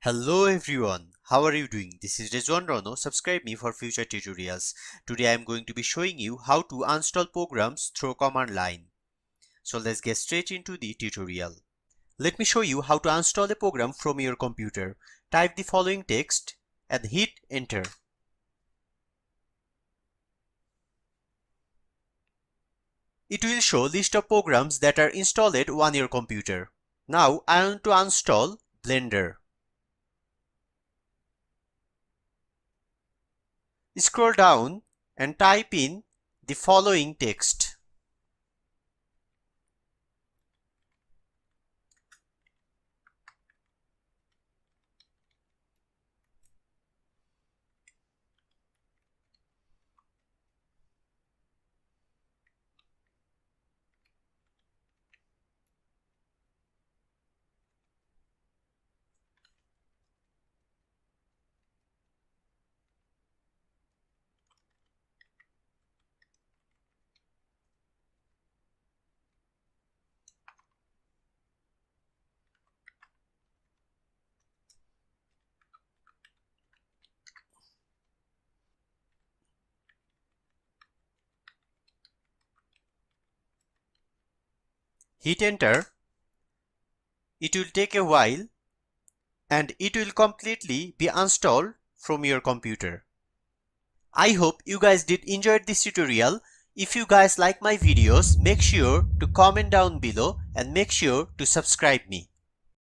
Hello everyone, how are you doing? This is Rezwan.rono. Subscribe me for future tutorials. Today I am going to be showing you how to uninstall programs through command line. So let's get straight into the tutorial. Let me show you how to uninstall a program from your computer. Type the following text and hit enter. It will show list of programs that are installed on your computer. Now I want to uninstall Blender. Scroll down and type in the following text. Hit enter. It will take a while and it will completely be installed from your computer. I hope you guys did enjoy this tutorial. If you guys like my videos, make sure to comment down below and make sure to subscribe me.